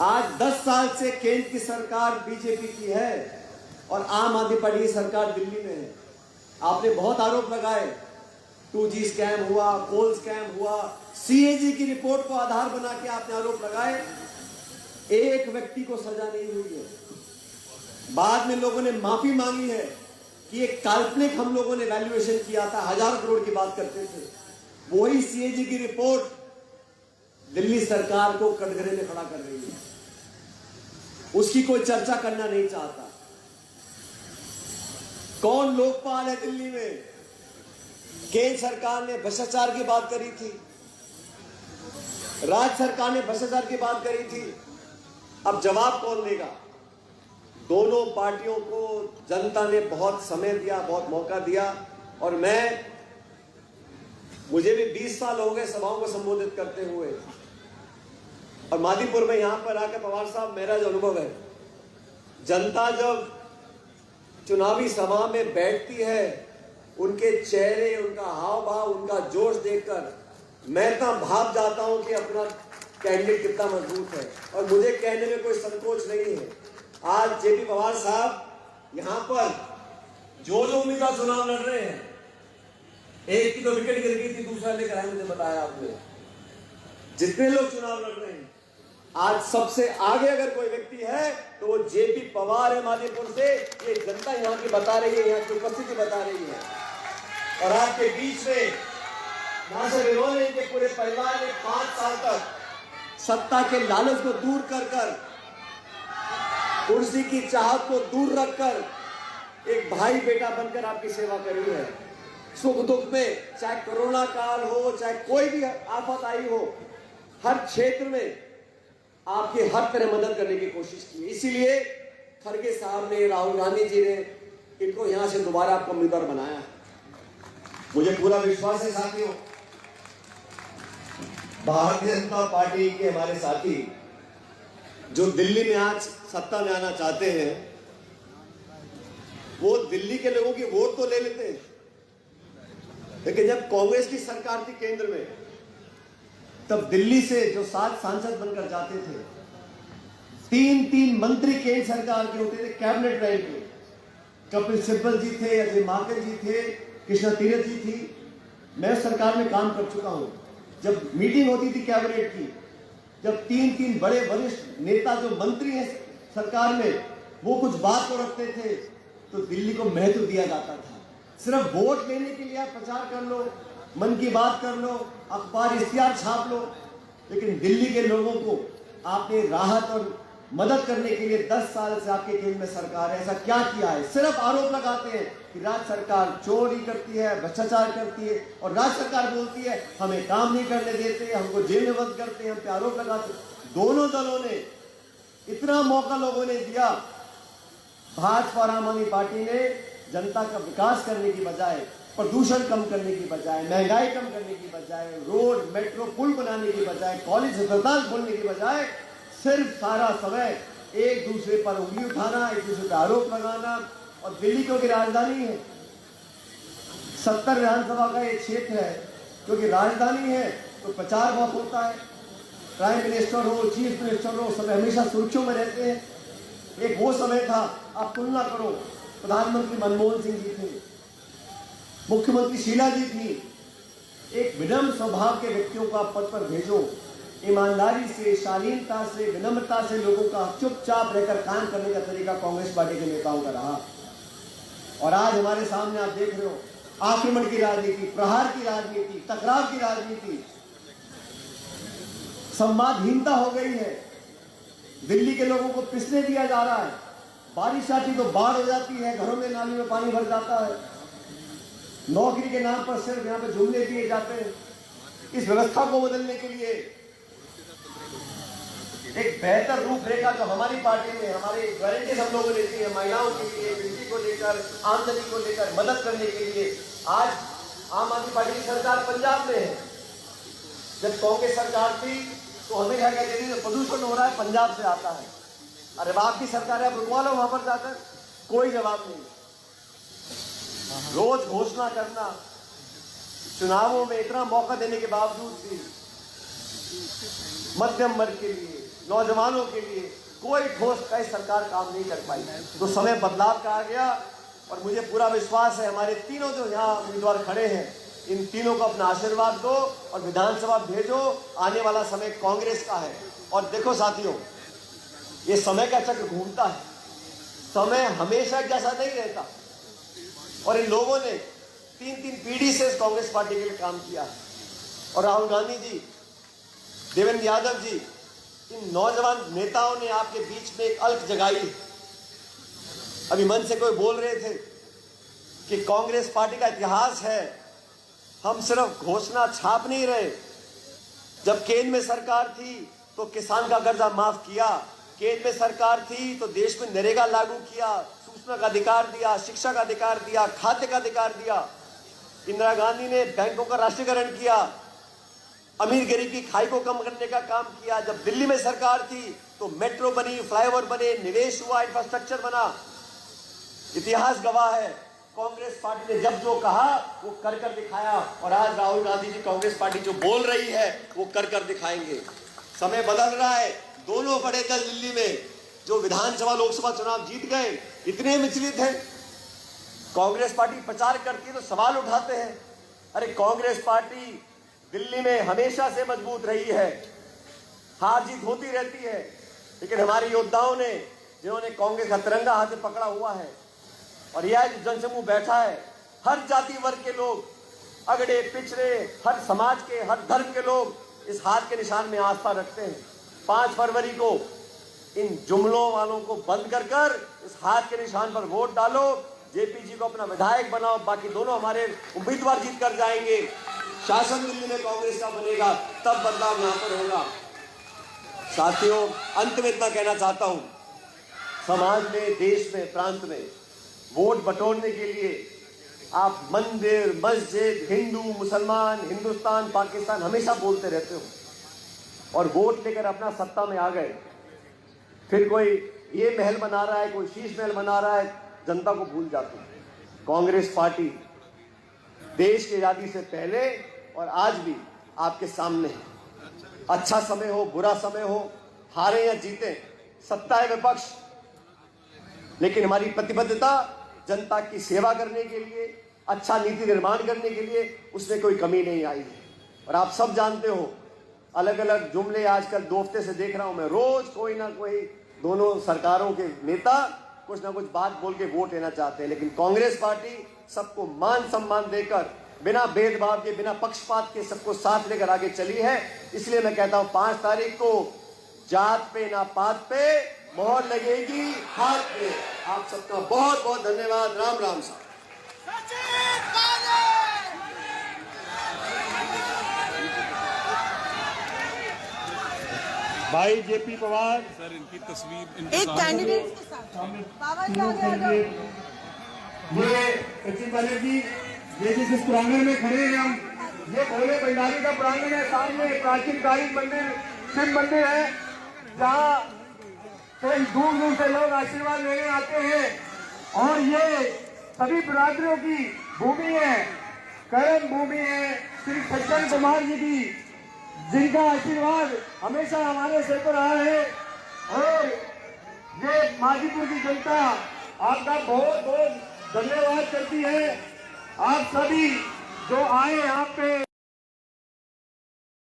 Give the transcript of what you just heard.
आज 10 साल से केंद्र की सरकार बीजेपी की है और आम आदमी पार्टी की सरकार दिल्ली में है। आपने बहुत आरोप लगाए, 2G स्कैम हुआ, कोल स्कैम हुआ, CAG की रिपोर्ट को आधार बना के आपने आरोप लगाए। एक व्यक्ति को सजा नहीं हुई है। बाद में लोगों ने माफी मांगी है कि एक काल्पनिक हम लोगों ने वैल्यूएशन किया था, 1000 करोड़ की बात करते थे। वही CAG की रिपोर्ट दिल्ली सरकार को कटघरे में खड़ा कर रही है। उसकी कोई चर्चा करना नहीं चाहता। कौन लोकपाल है दिल्ली में? केंद्र सरकार ने भ्रष्टाचार की बात करी थी, राज्य सरकार ने भ्रष्टाचार की बात करी थी। अब जवाब कौन देगा? दोनों पार्टियों को जनता ने बहुत समय दिया, बहुत मौका दिया। और मुझे भी 20 साल हो गए सभाओं को संबोधित करते हुए, और मादीपुर में यहां पर आकर पवार साहब, मेरा जो अनुभव है, जनता जब चुनावी सभा में बैठती है, उनके चेहरे, उनका हाव भाव, उनका जोश देखकर मैं इतना भाप जाता हूं कि अपना कैंडिडेट कितना मजबूत है। और मुझे कहने में कोई संकोच नहीं है। आज जेपी पवार साहब यहां पर जो उम्मीदवार चुनाव लड़ रहे हैं, एक की तो विकेट गिर गई थी, दूसरा लेकर आए, मुझे बताया आपने। जितने लोग चुनाव लड़ रहे हैं, आज सबसे आगे अगर कोई व्यक्ति है तो वो जेपी पवार है मादीपुर से। ये जनता यहाँ की बता रही है, यहाँ की उपस्थिति बता रही है। और आपके बीच में ना सिर्फ इन्होंने, इनके पूरे परिवार ने 5 साल तक सत्ता के लालच को दूर कर कुर्सी की चाहत को दूर रखकर एक भाई बेटा बनकर आपकी सेवा करी है। सुख दुख में, चाहे कोरोना काल हो, चाहे कोई भी आफत आई हो, हर क्षेत्र में आपकी हर तरह मदद करने की कोशिश की। इसीलिए खड़गे साहब ने, राहुल गांधी जी ने इनको यहां से दोबारा आपको उम्मीदवार बनाया। मुझे पूरा विश्वास है साथियों, भारतीय जनता पार्टी के हमारे साथी जो दिल्ली में आज सत्ता में आना चाहते हैं, वो दिल्ली के लोगों की वोट तो ले लेते हैं, लेकिन जब कांग्रेस की सरकार थी केंद्र में, तब दिल्ली से जो 7 सांसद बनकर जाते थे, 3 मंत्री केंद्र सरकार के होते थे, कैबिनेट रैंक के। कपिल सिब्बल जी थे, अजय माकन जी थे, कृष्णा तीरथ जी थी। मैं सरकार में काम कर चुका हूं। जब मीटिंग होती थी कैबिनेट की, जब 3 बड़े वरिष्ठ नेता जो मंत्री हैं सरकार में, वो कुछ बात को रखते थे, तो दिल्ली को महत्व दिया जाता था। सिर्फ वोट लेने के लिए आप प्रचार कर लो, मन की बात कर लो, अखबार इश्तिहार छाप लो, लेकिन दिल्ली के लोगों को आपने राहत और मदद करने के लिए 10 साल से आपके केंद्र में सरकार है, ऐसा क्या किया है? सिर्फ आरोप लगाते हैं कि राज्य सरकार चोरी करती है, भ्रष्टाचार करती है, और राज्य सरकार बोलती है हमें काम नहीं करने देते, हमको जेल में बंद करते हैं, हम पे आरोप लगाते। दोनों दलों ने इतना मौका लोगों ने दिया। भाजपा और आम आदमी पार्टी ने जनता का विकास करने की बजाय, प्रदूषण कम करने की बजाय, महंगाई कम करने की बजाय, रोड मेट्रो पुल बनाने की बजाय, कॉलेज अस्पताल खोलने की बजाय, सिर्फ सारा समय एक दूसरे पर उंगली उठाना, एक दूसरे पर आरोप लगाना। और दिल्ली क्योंकि राजधानी है, 70 विधानसभा का ये क्षेत्र है, क्योंकि राजधानी है तो प्रचार बहुत होता है। प्राइम मिनिस्टर हो, चीफ मिनिस्टर हो, सब हमेशा सुर्खियों में रहते हैं। एक वो समय था, आप तुलना करो, प्रधानमंत्री मनमोहन सिंह जी थे, मुख्यमंत्री शीला जी थी। एक विनम्र स्वभाव के व्यक्तियों को आप पद पर भेजो, ईमानदारी से, शालीनता से, विनम्रता से लोगों का चुपचाप रहकर काम करने का तरीका कांग्रेस पार्टी के नेताओं का रहा। और आज हमारे सामने आप देख रहे हो, आक्रमण की राजनीति, प्रहार की राजनीति, टकराव की राजनीति, संवादहीनता हो गई है। दिल्ली के लोगों को पिसने दिया जा रहा है। बारिश आती तो बाढ़ हो जाती है, घरों में नाली में पानी भर जाता है। नौकरी के नाम पर सिर्फ यहाँ पे जुमले दिए जाते हैं। इस व्यवस्था को बदलने के लिए एक बेहतर रूपरेखा जो हमारी पार्टी में, हमारे गारंटी हम लोगों ने दी है, महिलाओं के लिए, बिजली को लेकर, आमदनी को लेकर मदद करने के लिए। आज आम आदमी पार्टी की सरकार पंजाब में है। जब कांग्रेस सरकार थी तो हमेशा कहते थे प्रदूषण हो रहा है, पंजाब से आता है। अरे आपकी सरकार है, आप रुकवा लो वहां पर जाकर। कोई जवाब नहीं। रोज घोषणा करना, चुनावों में इतना मौका देने के बावजूद भी मध्यम वर्ग के लिए, नौजवानों के लिए कोई ठोस कई सरकार काम नहीं कर पाई। तो समय बदलाव का आ गया और मुझे पूरा विश्वास है हमारे तीनों जो यहाँ उम्मीदवार खड़े हैं, इन तीनों को अपना आशीर्वाद दो और विधानसभा भेजो। आने वाला समय कांग्रेस का है। और देखो साथियों, ये समय का चक्र घूमता है, समय हमेशा जैसा नहीं रहता। और इन लोगों ने 3-3 पीढ़ी से इस कांग्रेस पार्टी के लिए काम किया है। और राहुल गांधी जी, देवेंद्र यादव जी, इन नौजवान नेताओं ने आपके बीच में एक अलख जगाई है। अभी मन से कोई बोल रहे थे कि कांग्रेस पार्टी का इतिहास है, हम सिर्फ घोषणा छाप नहीं रहे। जब केंद्र में सरकार थी तो किसान का कर्जा माफ किया, केंद्र में सरकार थी तो देश में नरेगा लागू किया, सूचना का अधिकार दिया, शिक्षा का अधिकार दिया, खाद्य का अधिकार दिया। इंदिरा गांधी ने बैंकों का राष्ट्रीयकरण किया, अमीर गरीब की खाई को कम करने का काम किया। जब दिल्ली में सरकार थी तो मेट्रो बनी, फ्लाईओवर बने, निवेश हुआ, इंफ्रास्ट्रक्चर बना। इतिहास गवाह है, कांग्रेस पार्टी ने जब जो कहा वो कर कर दिखाया। और आज राहुल गांधी जी कांग्रेस पार्टी जो बोल रही है वो कर कर दिखाएंगे। समय बदल रहा है। दोनों बड़े दल दिल्ली में जो विधानसभा लोकसभा चुनाव जीत गए, इतने विचलित हैं। कांग्रेस पार्टी प्रचार करती है तो सवाल उठाते हैं, अरे कांग्रेस पार्टी दिल्ली में हमेशा से मजबूत रही है, हार जीत होती रहती है, लेकिन हमारे योद्धाओं ने, जिन्होंने कांग्रेस का तिरंगा हाथ में पकड़ा हुआ है, और यह जनसमूह बैठा है, हर जाति वर्ग के लोग, अगड़े पिछड़े, हर समाज के, हर धर्म के लोग इस हाथ के निशान में आस्था रखते हैं। 5 फरवरी को इन जुमलों वालों को बंद कर कर इस हाथ के निशान पर वोट डालो, जेपी जी को अपना विधायक बनाओ। बाकी दोनों हमारे उम्मीदवार जीत कर जाएंगे, शासन दिल्ली में कांग्रेस का बनेगा, तब बदलाव यहां पर होगा। साथियों, अंत में इतना कहना चाहता हूं, समाज में, देश में, प्रांत में वोट बटोरने के लिए आप मंदिर, मस्जिद, हिंदू, मुसलमान, हिंदुस्तान, पाकिस्तान हमेशा बोलते रहते हो, और वोट लेकर अपना सत्ता में आ गए, फिर कोई ये महल बना रहा है, कोई शीश महल बना रहा है, जनता को भूल जाते हैं। कांग्रेस पार्टी देश की आजादी से पहले और आज भी आपके सामने है। अच्छा समय हो, बुरा समय हो, हारे या जीते, सत्ता है विपक्ष, लेकिन हमारी प्रतिबद्धता जनता की सेवा करने के लिए, अच्छा नीति निर्माण करने के लिए, उसमें कोई कमी नहीं आई है। और आप सब जानते हो, अलग अलग जुमले आजकल 2 हफ्ते से देख रहा हूं मैं, रोज कोई ना कोई दोनों सरकारों के नेता कुछ ना कुछ बात बोल के वोट लेना चाहते हैं। लेकिन कांग्रेस पार्टी सबको मान सम्मान देकर, बिना भेदभाव के, बिना पक्षपात के सबको साथ लेकर आगे चली है। इसलिए मैं कहता हूं 5 तारीख को जात पे ना पात पे मोहर लगेगी हाथ पे। आप सबका बहुत बहुत धन्यवाद। राम राम साहब। भाई जेपी पवार सर, इनकी तस्वीर एक कैंडिडेट के साथ बाबा जी आगे आ जाओ। ये सचिन बनर्जी, ये जिस प्रांगण में खड़े हैं हम, ये भोले भंडारी का प्रांगण है। सामने प्राचीन कालीन मंदिर, शिव मंदिर है, जहाँ कई दूर दूर से लोग आशीर्वाद लेने आते हैं। और ये सभी बिरादरियों की भूमि है, कर्म भूमि है श्री सज्जन कुमार जी की, जिनका आशीर्वाद हमेशा हमारे सिर पर रहा है। और ये माजीपुर की जनता आपका बहुत बहुत धन्यवाद करती है। आप सभी जो आए यहाँ पे